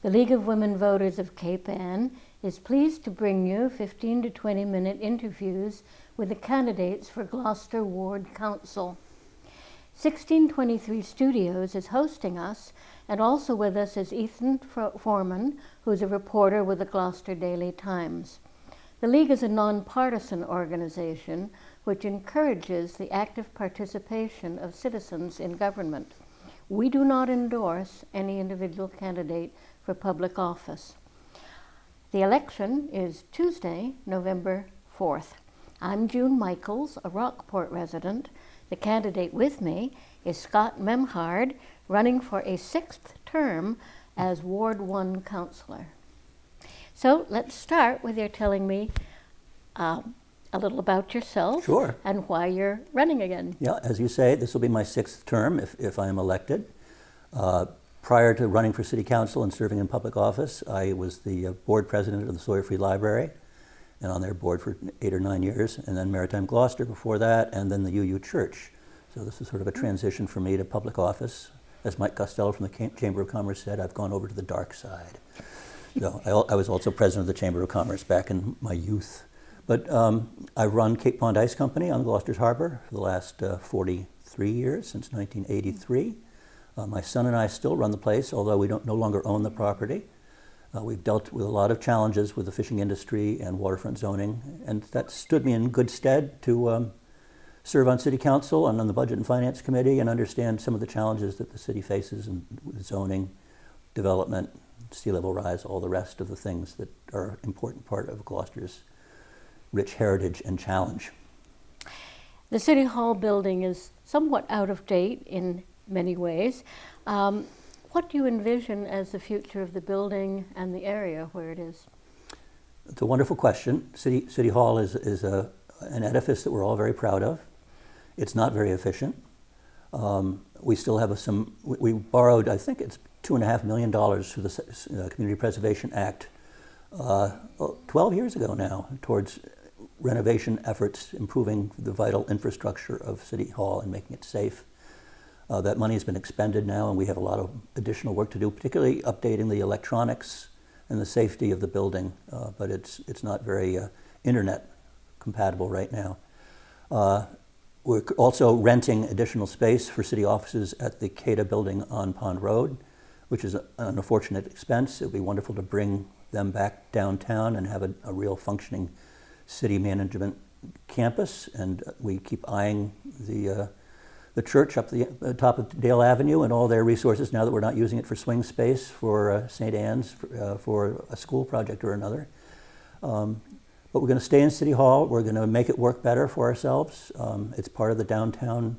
The League of Women Voters of Cape Ann is pleased to bring you 15 to 20-minute interviews with the candidates for Gloucester Ward Council. 1623 Studios is hosting us, and also with us is Ethan Foreman, who's a reporter with the Gloucester Daily Times. The League is a nonpartisan organization which encourages the active participation of citizens in government. We do not endorse any individual candidate for public office. The election is Tuesday, November 4th. I'm June Michaels, a Rockport resident. The candidate with me is Scott Memhard, running for a 6th term as Ward 1 councillor. So let's start with your telling me a little about yourself. Sure. And why you're running again. Yeah, as you say, this will be my 6th term if I am elected. Prior to running for City Council and serving in public office, I was the board president of the Sawyer Free Library, and on their board for 8 or 9 years, and then Maritime Gloucester before that, and then the UU Church. So this is sort of a transition for me to public office. As Mike Costello from the Chamber of Commerce said, I've gone over to the dark side. So I was also president of the Chamber of Commerce back in my youth. But I've run Cape Pond Ice Company on Gloucester's Harbor for the last 43 years, since 1983. My son and I still run the place, although we no longer own the property. We've dealt with a lot of challenges with the fishing industry and waterfront zoning, and that stood me in good stead to serve on City Council and on the Budget and Finance Committee and understand some of the challenges that the city faces in zoning, development, sea level rise, all the rest of the things that are an important part of Gloucester's rich heritage and challenge. The City Hall building is somewhat out of date in many ways. What do you envision as the future of the building and the area where it is? It's a wonderful question. City Hall is an edifice that we're all very proud of. It's not very efficient. We still have we borrowed, I think it's $2.5 million through the Community Preservation Act 12 years ago now towards renovation efforts, improving the vital infrastructure of City Hall and making it safe. That money has been expended now, and we have a lot of additional work to do, particularly updating the electronics and the safety of the building, but it's not very internet compatible right now. We're also renting additional space for city offices at the CADA building on Pond Road, which is an unfortunate expense. It would be wonderful to bring them back downtown and have a real functioning city management campus, and we keep eyeing the church up the top of Dale Avenue and all their resources now that we're not using it for swing space for St. Anne's for a school project or another. But we're going to stay in City Hall. We're going to make it work better for ourselves. It's part of the downtown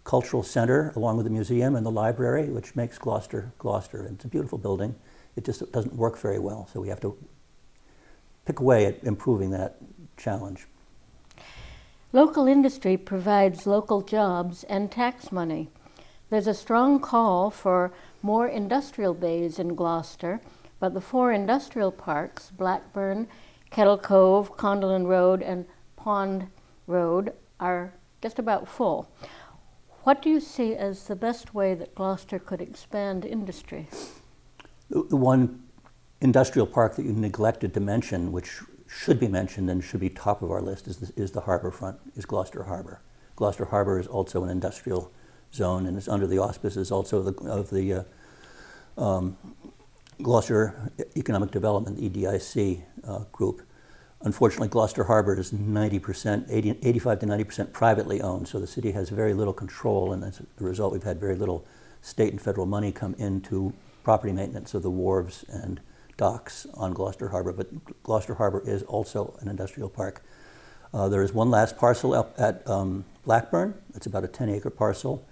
cultural center along with the museum and the library, which makes Gloucester Gloucester. And it's a beautiful building. It just doesn't work very well, so we have to pick away at improving that challenge. Local industry provides local jobs and tax money. There's a strong call for more industrial bays in Gloucester, but the 4 industrial parks, Blackburn, Kettle Cove, Condolan Road, and Pond Road, are just about full. What do you see as the best way that Gloucester could expand industry? The one industrial park that you neglected to mention, which should be mentioned and should be top of our list, is the harbor front, is Gloucester Harbor. Gloucester Harbor is also an industrial zone and is under the auspices also of the Gloucester Economic Development, EDIC group. Unfortunately, Gloucester Harbor is 85 to 90% privately owned, so the city has very little control, and as a result, we've had very little state and federal money come into property maintenance of the wharves and docks on Gloucester Harbor, but Gloucester Harbor is also an industrial park. There is one last parcel up at Blackburn. It's about a 10-acre parcel.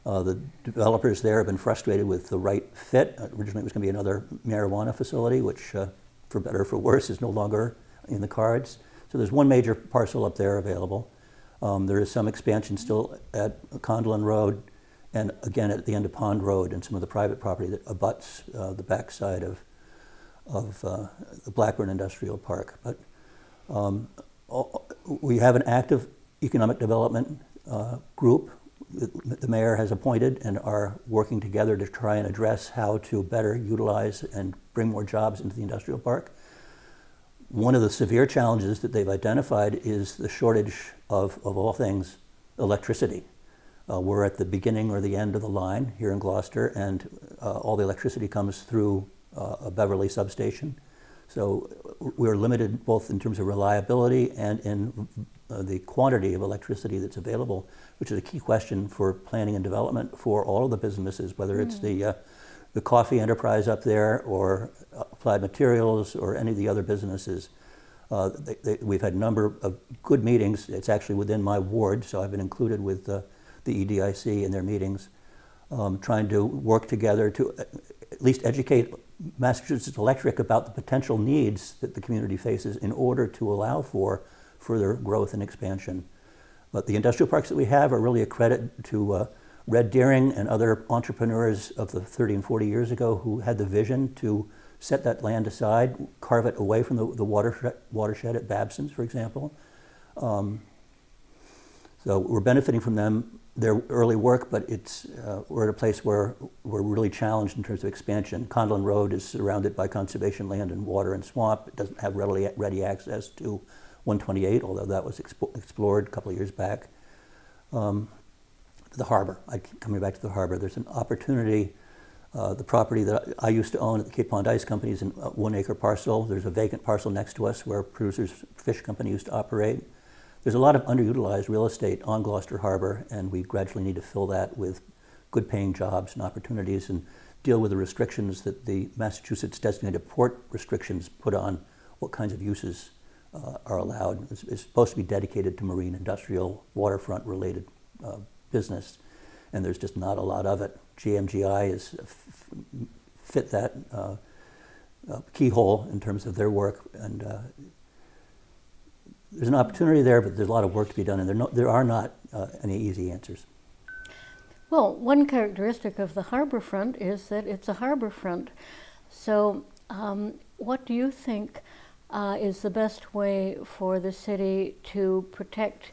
The developers there have been frustrated with the right fit. Originally it was going to be another marijuana facility, which for better or for worse is no longer in the cards. So there's one major parcel up there available. There is some expansion still at Condolan Road and again at the end of Pond Road and some of the private property that abuts the backside of the Blackburn Industrial Park. But we have an active economic development group the mayor has appointed and are working together to try and address how to better utilize and bring more jobs into the industrial park. One of the severe challenges that they've identified is the shortage of all things, electricity. We're at the beginning or the end of the line here in Gloucester, and all the electricity comes through a Beverly substation. So we're limited both in terms of reliability and in the quantity of electricity that's available, which is a key question for planning and development for all of the businesses, whether it's the coffee enterprise up there or Applied Materials or any of the other businesses. We've had a number of good meetings. It's actually within my ward, so I've been included with the EDIC in their meetings, trying to work together to at least educate Massachusetts Electric about the potential needs that the community faces in order to allow for further growth and expansion. But the industrial parks that we have are really a credit to Red Deering and other entrepreneurs of the 30 and 40 years ago who had the vision to set that land aside, carve it away from the watershed at Babson's, for example. So we're benefiting from them, their early work, but we're at a place where we're really challenged in terms of expansion. Conlon Road is surrounded by conservation land and water and swamp. It doesn't have ready access to 128, although that was explored a couple of years back. The harbor, I keep coming back to the harbor. There's an opportunity. The property that I used to own at the Cape Pond Ice Company is a 1 acre parcel. There's a vacant parcel next to us where Producers Fish Company used to operate. There's a lot of underutilized real estate on Gloucester Harbor, and we gradually need to fill that with good paying jobs and opportunities and deal with the restrictions that the Massachusetts designated port restrictions put on what kinds of uses are allowed. It's supposed to be dedicated to marine, industrial, waterfront related business, and there's just not a lot of it. GMGI has fit that keyhole in terms of their work, and there's an opportunity there, but there's a lot of work to be done, and there are not any easy answers. Well, one characteristic of the harbor front is that it's a harbor front. So what do you think is the best way for the city to protect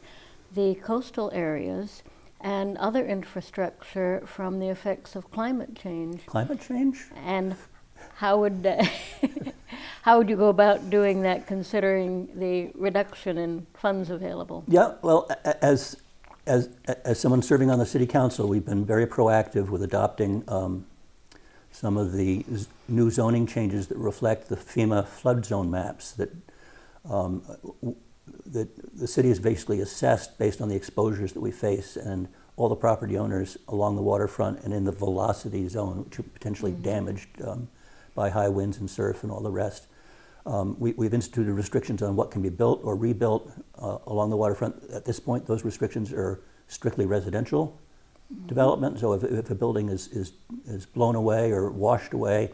the coastal areas and other infrastructure from the effects of climate change? Climate change? And how would how would you go about doing that, considering the reduction in funds available? Yeah, well, as someone serving on the city council, we've been very proactive with adopting some of the new zoning changes that reflect the FEMA flood zone maps that the city is basically assessed based on the exposures that we face, and all the property owners along the waterfront and in the velocity zone, which are potentially damaged by high winds and surf and all the rest. We've instituted restrictions on what can be built or rebuilt along the waterfront. At this point, those restrictions are strictly residential development. So if a building is blown away or washed away,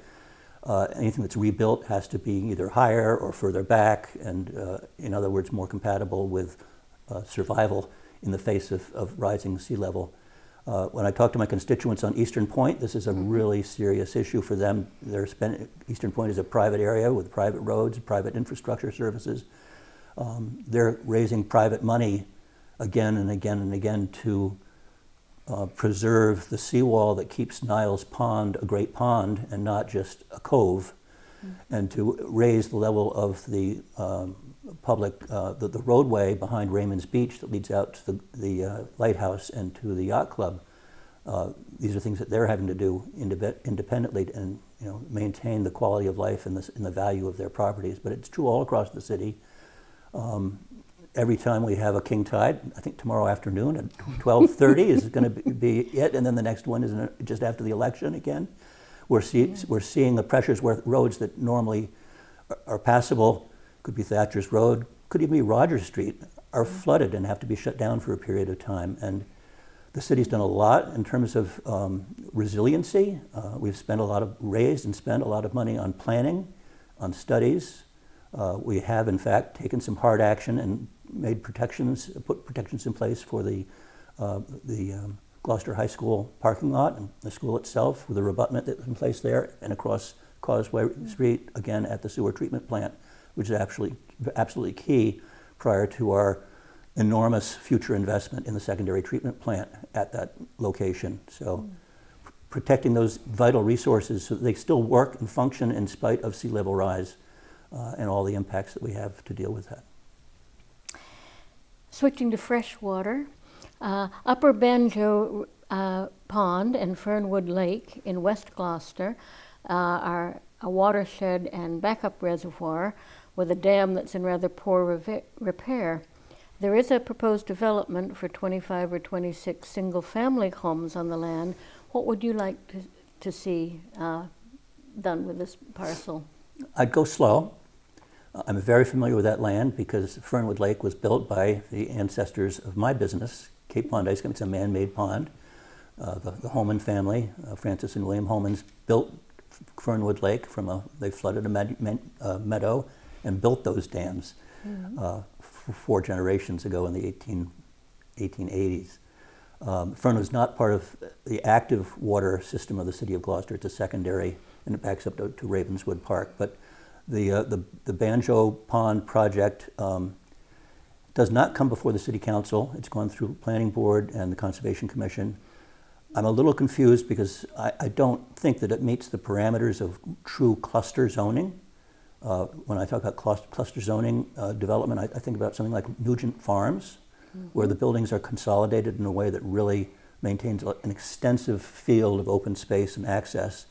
anything that's rebuilt has to be either higher or further back, and in other words, more compatible with survival in the face of rising sea level. When I talk to my constituents on Eastern Point, this is a really serious issue for them. Eastern Point is a private area with private roads, private infrastructure services. They're raising private money again and again and again to preserve the seawall that keeps Niles Pond a great pond and not just a cove, and to raise the level of the public, the roadway behind Raymond's Beach that leads out to the lighthouse and to the yacht club. These are things that they're having to do independently and maintain the quality of life and the value of their properties. But it's true all across the city. Every time we have a king tide, I think tomorrow afternoon at 12:30 is going to be it, and then the next one is just after the election again. We're seeing the pressures where roads that normally are passable, could be Thatcher's Road, could even be Rogers Street, are flooded and have to be shut down for a period of time. And the city's done a lot in terms of resiliency. We've raised and spent a lot of money on planning, on studies. We have, in fact, taken some hard action and put protections in place for the Gloucester High School parking lot and the school itself, with a rebutment that's in place there, and across Causeway Street, again at the sewer treatment plant, which is absolutely key prior to our enormous future investment in the secondary treatment plant at that location. So protecting those vital resources so that they still work and function in spite of sea level rise and all the impacts that we have to deal with that. Switching to freshwater, Upper Banjo Pond and Fernwood Lake in West Gloucester are a watershed and backup reservoir with a dam that's in rather poor repair. There is a proposed development for 25 or 26 single-family homes on the land. What would you like to see done with this parcel? I'd go slow. I'm very familiar with that land because Fernwood Lake was built by the ancestors of my business, Cape Pond Ice Cream. It's a man-made pond. The Holman family, Francis and William Holmans, built Fernwood Lake they flooded a meadow and built those dams 4 generations ago in the 1880s. Fern was not part of the active water system of the city of Gloucester. It's a secondary, and it backs up to Ravenswood Park. But the Banjo Pond project does not come before the city council. It's gone through Planning Board and the Conservation Commission. I'm a little confused because I don't think that it meets the parameters of true cluster zoning. When I talk about cluster zoning development, I think about something like Nugent Farms, where the buildings are consolidated in a way that really maintains an extensive field of open space and access.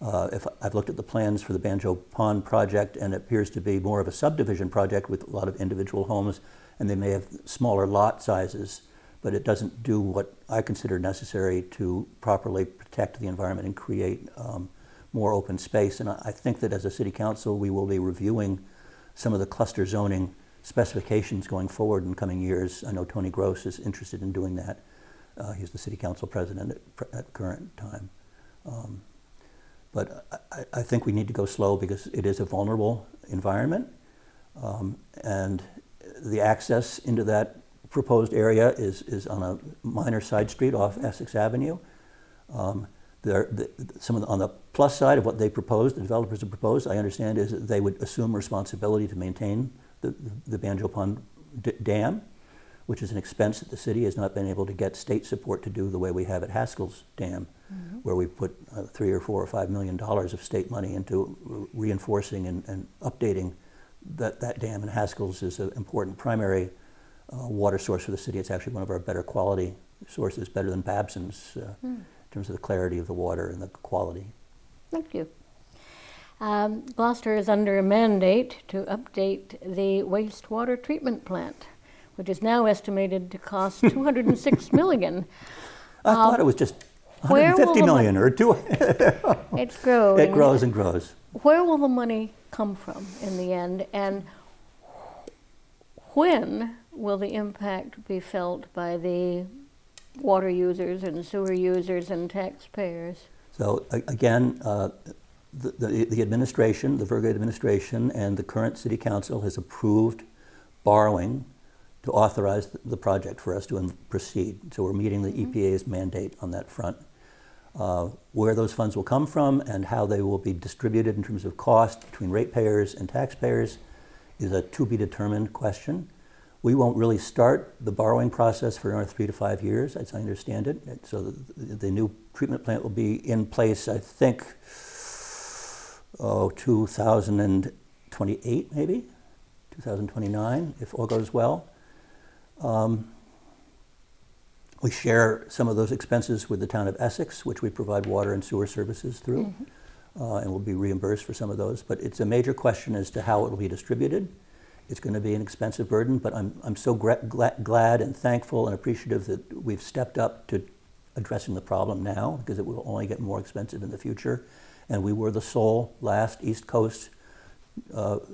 If I've looked at the plans for the Banjo Pond project, and it appears to be more of a subdivision project with a lot of individual homes, and they may have smaller lot sizes, but it doesn't do what I consider necessary to properly protect the environment and create more open space. And I think that as a city council, we will be reviewing some of the cluster zoning specifications going forward in coming years. I know Tony Gross is interested in doing that. He's the city council president at current time. But I think we need to go slow because it is a vulnerable environment. And the access into that proposed area is on a minor side street off Essex Avenue. On the plus side of what they proposed, the developers have proposed, I understand, is that they would assume responsibility to maintain the Banjo Pond Dam, which is an expense that the city has not been able to get state support to do the way we have at Haskell's Dam, where we put $3 or $4 or $5 million of state money into reinforcing and updating that dam. And Haskell's is an important primary water source for the city. It's actually one of our better quality sources, better than Babson's in terms of the clarity of the water and the quality. Thank you. Gloucester is under a mandate to update the wastewater treatment plant, which is now estimated to cost $206 million. I thought it was just $150 million or two. It's growing. It grows and grows. Where will the money come from in the end, and when will the impact be felt by the water users and sewer users and taxpayers? So again, the administration, the Verga administration, and the current city council has approved borrowing to authorize the project for us to proceed. So we're meeting the EPA's mandate on that front. Where those funds will come from and how they will be distributed in terms of cost between ratepayers and taxpayers is a to-be-determined question. We won't really start the borrowing process for another 3 to 5 years, as I understand it. So the new treatment plant will be in place, I think, 2028 maybe, 2029, if all goes well. We share some of those expenses with the town of Essex, which we provide water and sewer services through, and we'll be reimbursed for some of those. But it's a major question as to how it will be distributed. It's going to be an expensive burden, but I'm so glad and thankful and appreciative that we've stepped up to addressing the problem now, because it will only get more expensive in the future. And we were the sole last East Coast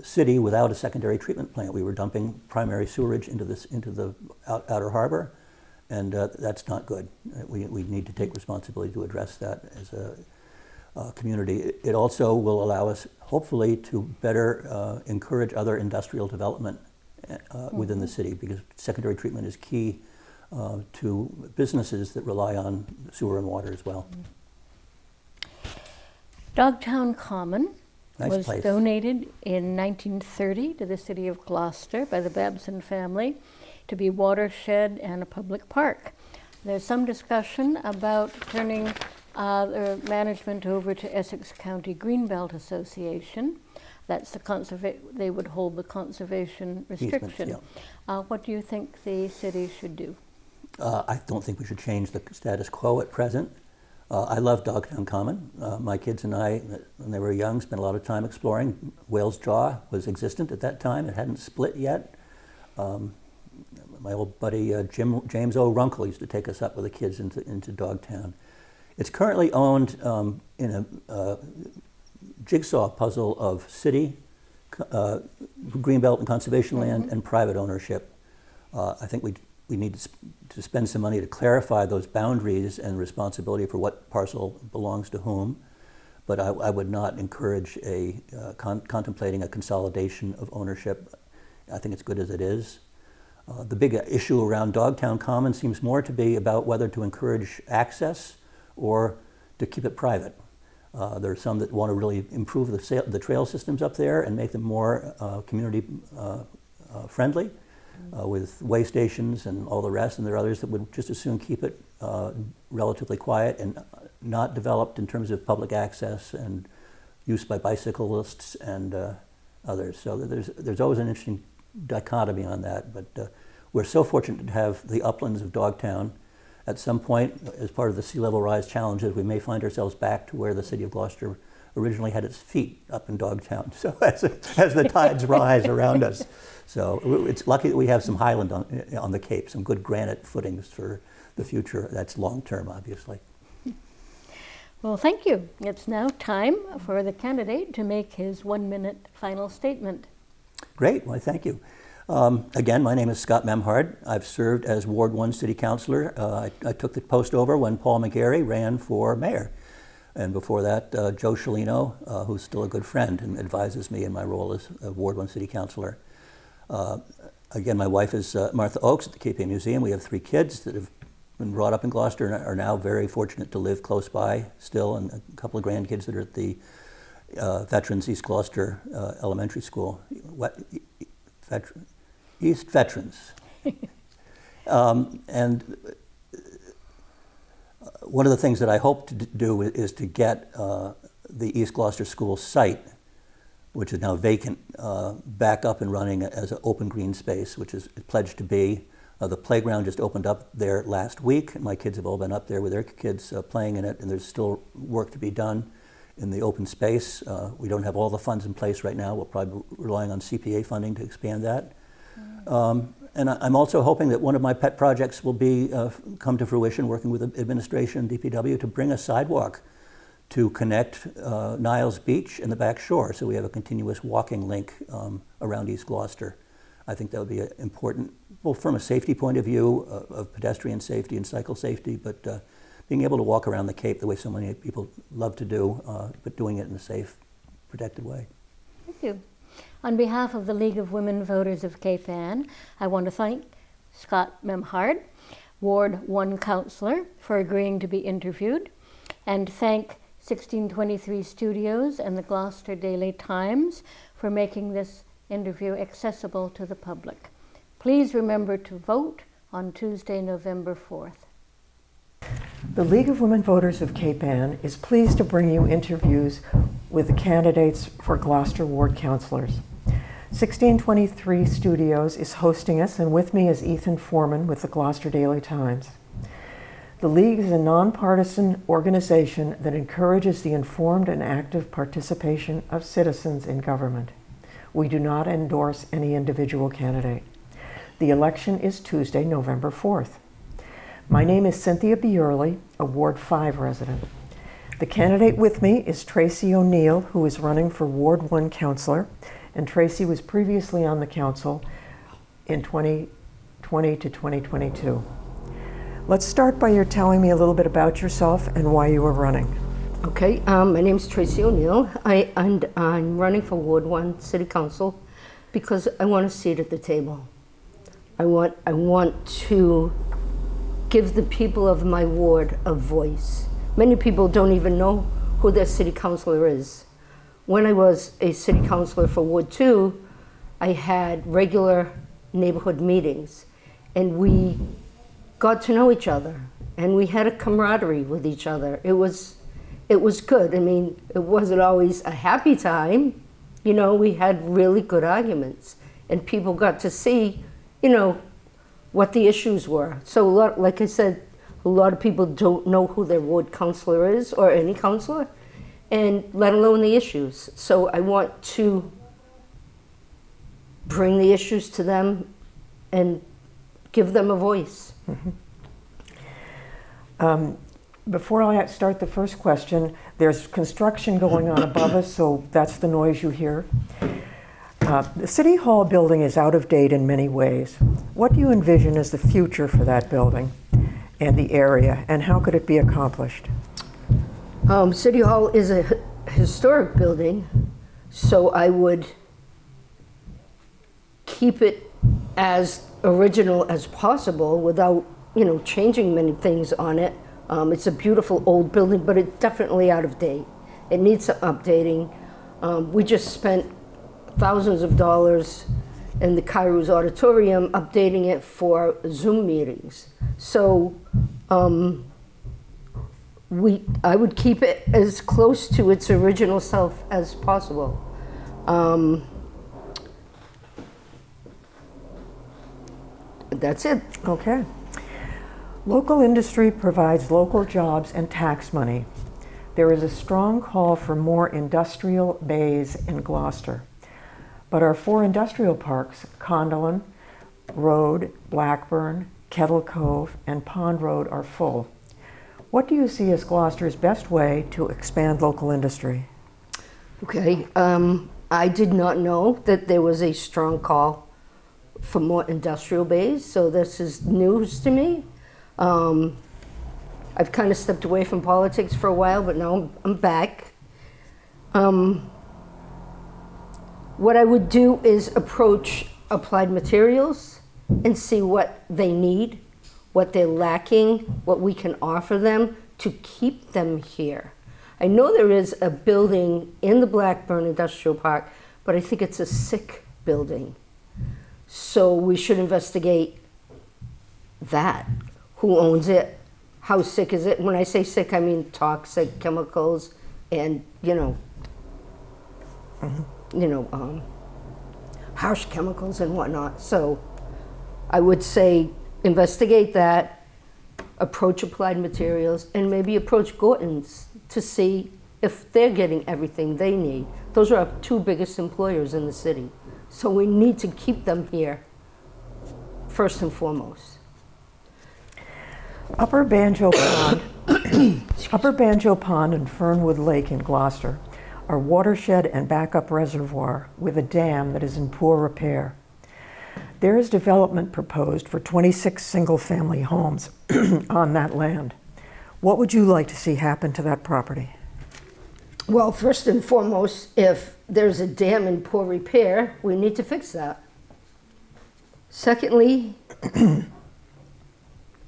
city without a secondary treatment plant. We were dumping primary sewerage into the outer harbor, and that's not good. We need to take responsibility to address that as a community. It also will allow us, hopefully, to better encourage other industrial development within the city, because secondary treatment is key to businesses that rely on sewer and water as well. Dogtown Common was donated in 1930 to the city of Gloucester by the Babson family. to be watershed and a public park. There's some discussion about turning the management over to Essex County Greenbelt Association. That's they would hold the conservation restriction. Yeah. What do you think the city should do? I don't think we should change the status quo at present. I love Dogtown Common. My kids and I, when they were young, spent a lot of time exploring. Whale's Jaw was existent at that time. It hadn't split yet. My old buddy James O. Runkle used to take us up with the kids into Dogtown. It's currently owned in a jigsaw puzzle of city, greenbelt and conservation land, and private ownership. I think we need to spend some money to clarify those boundaries and responsibility for what parcel belongs to whom. But I would not encourage contemplating a consolidation of ownership. I think it's good as it is. The big issue around Dogtown Common seems more to be about whether to encourage access or to keep it private. There are some that want to really improve the trail systems up there and make them more community friendly with way stations and all the rest, and there are others that would just as soon keep it relatively quiet and not developed in terms of public access and use by bicyclists and others. So there's always an interesting dichotomy on that, but we're so fortunate to have the uplands of Dogtown. At some point, as part of the sea level rise challenges, we may find ourselves back to where the city of Gloucester originally had its feet, up in Dogtown. So as the tides rise around us. So it's lucky that we have some highland on the Cape, some good granite footings for the future. That's long term, obviously. Well, thank you. It's now time for the candidate to make his 1-minute final statement. Great. Well, thank you. Again, my name is Scott Memhard. I've served as Ward 1 City Councilor. I took the post over when Paul McGarry ran for mayor. And before that, Joe Sciolino, who's still a good friend and advises me in my role as Ward 1 City Councilor. Again, my wife is Martha Oakes at the KPA Museum. We have 3 kids that have been brought up in Gloucester and are now very fortunate to live close by still, and a couple of grandkids that are at the Veterans East Gloucester Elementary School. East Veterans. And one of the things that I hope to do is to get the East Gloucester School site, which is now vacant, back up and running as an open green space, which is pledged to be. The playground just opened up there last week, and my kids have all been up there with their kids playing in it, and there's still work to be done in the open space. We don't have all the funds in place right now. We're probably relying on CPA funding to expand that. And I'm also hoping that one of my pet projects will be come to fruition, working with the administration and DPW to bring a sidewalk to connect Niles Beach and the back shore, so we have a continuous walking link around East Gloucester. I think that would be important, both from a safety point of view of pedestrian safety and cycle safety, but being able to walk around the Cape the way so many people love to do, but doing it in a safe, protected way. Thank you. On behalf of the League of Women Voters of Cape Ann, I want to thank Scott Memhard, Ward 1 Councillor, for agreeing to be interviewed, and thank 1623 Studios and the Gloucester Daily Times for making this interview accessible to the public. Please remember to vote on Tuesday, November 4th. The League of Women Voters of Cape Ann is pleased to bring you interviews with the candidates for Gloucester Ward Councillors. 1623 Studios is hosting us, and with me is Ethan Foreman with the Gloucester Daily Times. The League is a nonpartisan organization that encourages the informed and active participation of citizens in government. We do not endorse any individual candidate. The election is Tuesday, November 4th. My name is Cynthia Bierley, a Ward 5 resident. The candidate with me is Tracy O'Neil, who is running for Ward 1 Councillor, and Tracy was previously on the council in 2020 to 2022. Let's start by your telling me a little bit about yourself and why you were running. Okay, my name is Tracy O'Neil, and I'm running for Ward 1 City Council because I want a seat at the table. I want to give the people of my ward a voice. Many people don't even know who their city councilor is. When I was a city councilor for Ward 2, I had regular neighborhood meetings, and we got to know each other, and we had a camaraderie with each other. It was good. I mean, it wasn't always a happy time. You know, we had really good arguments, and people got to see, you know, what the issues were. So like I said, a lot of people don't know who their ward counselor is, or any counselor, and let alone the issues. So I want to bring the issues to them and give them a voice. Mm-hmm. Before I start the first question, there's construction going on above us, so that's the noise you hear. The City Hall building is out of date in many ways. What do you envision as the future for that building and the area, and how could it be accomplished? City Hall is a historic building, so I would keep it as original as possible without, you know, changing many things on it. It's a beautiful old building, but it's definitely out of date. It needs some updating. We just spent thousands of dollars in the Kairos Auditorium updating it for Zoom meetings. So I would keep it as close to its original self as possible. That's it. Okay. Local industry provides local jobs and tax money. There is a strong call for more industrial bays in Gloucester. But our 4 industrial parks, Condolan Road, Blackburn, Kettle Cove, and Pond Road, are full. What do you see as Gloucester's best way to expand local industry? Okay, I did not know that there was a strong call for more industrial bays, so this is news to me. I've kind of stepped away from politics for a while, but now I'm back. What I would do is approach Applied Materials and see what they need, what they're lacking, what we can offer them to keep them here. I know there is a building in the Blackburn Industrial Park, but I think it's a sick building. So we should investigate that. Who owns it? How sick is it? When I say sick, I mean toxic chemicals and, harsh chemicals and whatnot. So I would say investigate that, approach Applied Materials, and maybe approach Gorton's to see if they're getting everything they need. Those are our 2 biggest employers in the city. So we need to keep them here first and foremost. Upper Banjo Pond, Upper Banjo Pond and Fernwood Lake in Gloucester are watershed and backup reservoir with a dam that is in poor repair. There is development proposed for 26 single-family homes on that land. What would you like to see happen to that property? Well, first and foremost, if there's a dam in poor repair, we need to fix that. Secondly,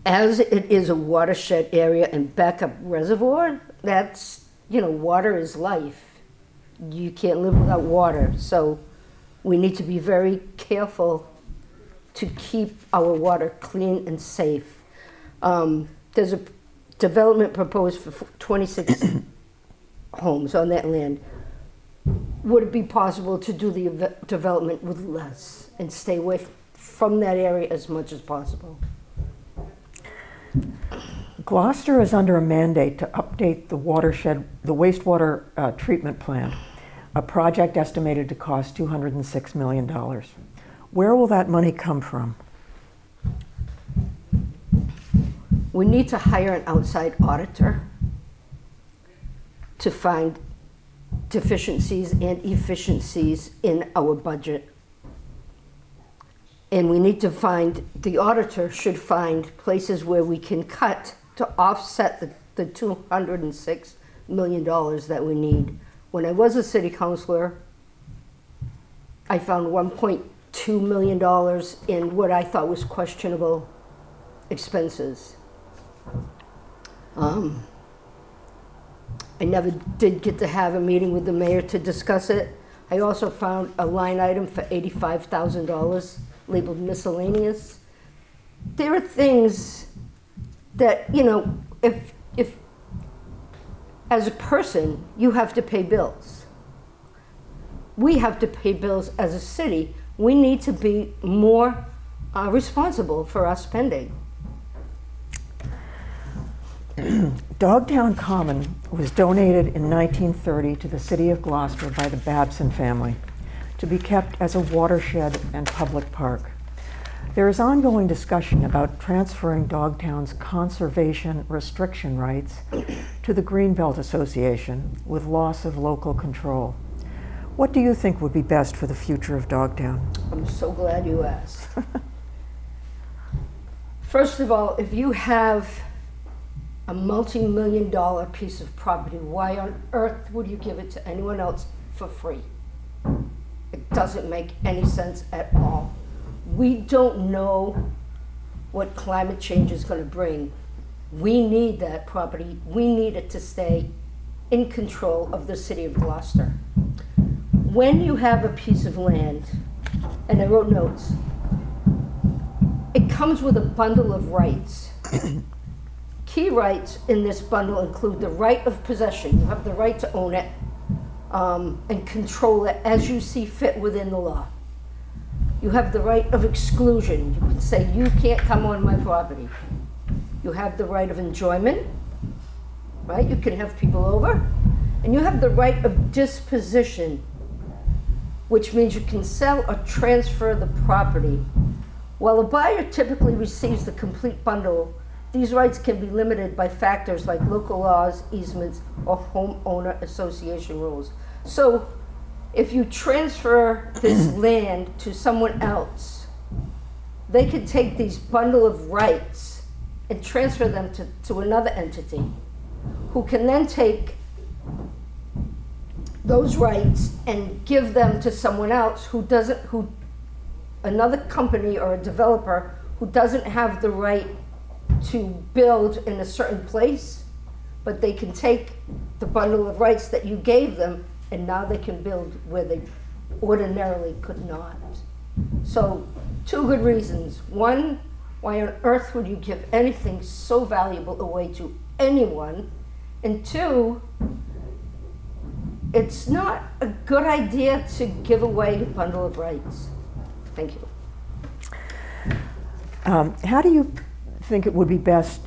as it is a watershed area and backup reservoir, that's, water is life. You can't live without water. So we need to be very careful to keep our water clean and safe. There's a development proposed for 26 homes on that land. Would it be possible to do the development with less and stay away from that area as much as possible? Gloucester is under a mandate to update the wastewater treatment plant, a project estimated to cost $206 million. Where will that money come from? We need to hire an outside auditor to find deficiencies and efficiencies in our budget. And we need to the auditor should find places where we can cut to offset the $206 million that we need. When I was a city councilor, I found $1.2 million in what I thought was questionable expenses. I never did get to have a meeting with the mayor to discuss it. I also found a line item for $85,000 labeled miscellaneous there are things that, you know, if as a person, you have to pay bills. We have to pay bills as a city. We need to be more responsible for our spending. Dogtown Common was donated in 1930 to the city of Gloucester by the Babson family to be kept as a watershed and public park. There is ongoing discussion about transferring Dogtown's conservation restriction rights to the Greenbelt Association with loss of local control. What do you think would be best for the future of Dogtown? I'm so glad you asked. First of all, if you have a multi-million-dollar piece of property, why on earth would you give it to anyone else for free? It doesn't make any sense at all. We don't know what climate change is going to bring. We need that property. We need it to stay in control of the city of Gloucester. When you have a piece of land, and I wrote notes, it comes with a bundle of rights. Key rights in this bundle include the right of possession. You have the right to own it and control it as you see fit within the law. You have the right of exclusion. You can say, you can't come on my property. You have the right of enjoyment, right? You can have people over. And you have the right of disposition, which means you can sell or transfer the property. While a buyer typically receives the complete bundle, these rights can be limited by factors like local laws, easements, or homeowner association rules. So if you transfer this land to someone else, they can take these bundle of rights and transfer them to another entity who can then take those rights and give them to someone else another company or a developer who doesn't have the right to build in a certain place, but they can take the bundle of rights that you gave them and now they can build where they ordinarily could not. So, two good reasons. One, why on earth would you give anything so valuable away to anyone? And two, it's not a good idea to give away a bundle of rights. Thank you. How do you think it would be best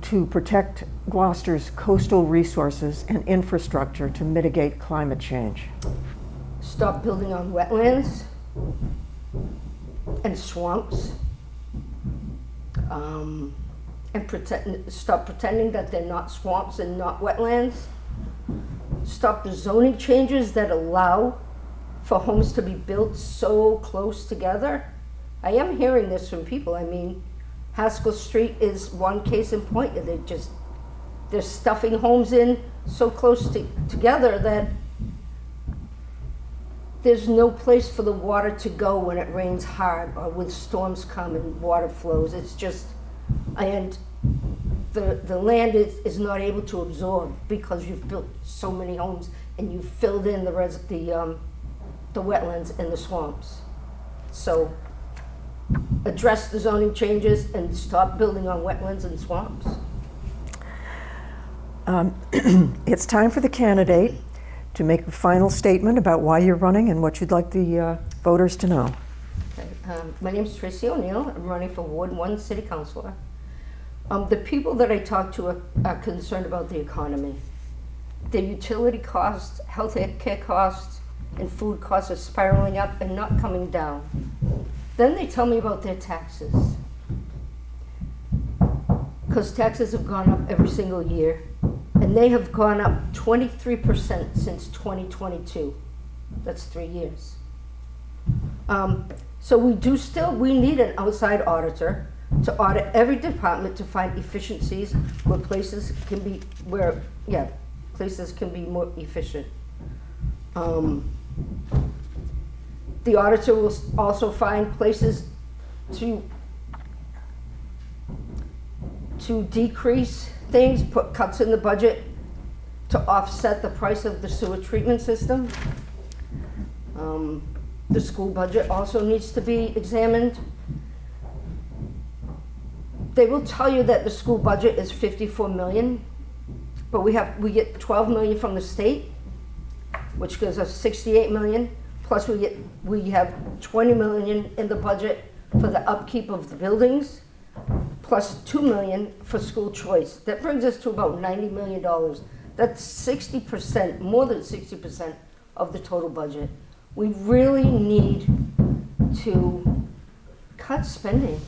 to protect Gloucester's coastal resources and infrastructure to mitigate climate change? Stop building on wetlands and swamps, and stop pretending that they're not swamps and not wetlands. Stop the zoning changes that allow for homes to be built so close together. I am hearing this from people. I mean, Haskell Street is one case in point. They're stuffing homes in so close together that there's no place for the water to go when it rains hard or when storms come and water flows. It's just, and the land is not able to absorb because you've built so many homes and you've filled in the wetlands and the swamps. So address the zoning changes and stop building on wetlands and swamps. It's time for the candidate to make a final statement about why you're running and what you'd like the voters to know. Okay. My name is Tracy O'Neil. I'm running for Ward 1 City Councilor. The people that I talk to are concerned about the economy. Their utility costs, health care costs, and food costs are spiraling up and not coming down. Then they tell me about their taxes. Because taxes have gone up every single year, and they have gone up 23% since 2022. That's 3 years. So we need an outside auditor to audit every department to find efficiencies where places can be more efficient. The auditor will also find places to decrease things, put cuts in the budget to offset the price of the sewer treatment system. The school budget also needs to be examined. They will tell you that the school budget is 54 million, but we get 12 million from the state, which gives us 68 million. Plus we have 20 million in the budget for the upkeep of the buildings, plus 2 million for school choice. That brings us to about $90 million. That's 60%, more than 60% of the total budget. We really need to cut spending.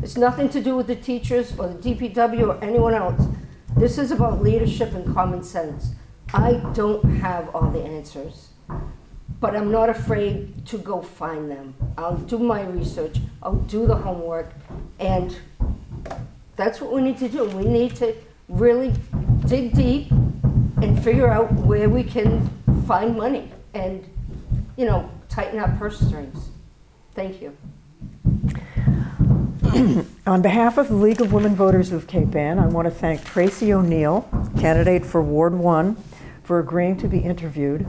It's nothing to do with the teachers or the DPW or anyone else. This is about leadership and common sense. I don't have all the answers, but I'm not afraid to go find them. I'll do my research, I'll do the homework, and that's what we need to do. We need to really dig deep and figure out where we can find money and, you know, tighten our purse strings. Thank you. On behalf of the League of Women Voters of Cape Ann, I want to thank Tracy O'Neil, candidate for Ward 1, for agreeing to be interviewed,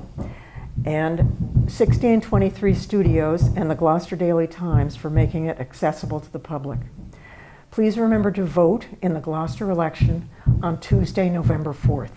and 1623 Studios and the Gloucester Daily Times for making it accessible to the public. Please remember to vote in the Gloucester election on Tuesday, November 4th.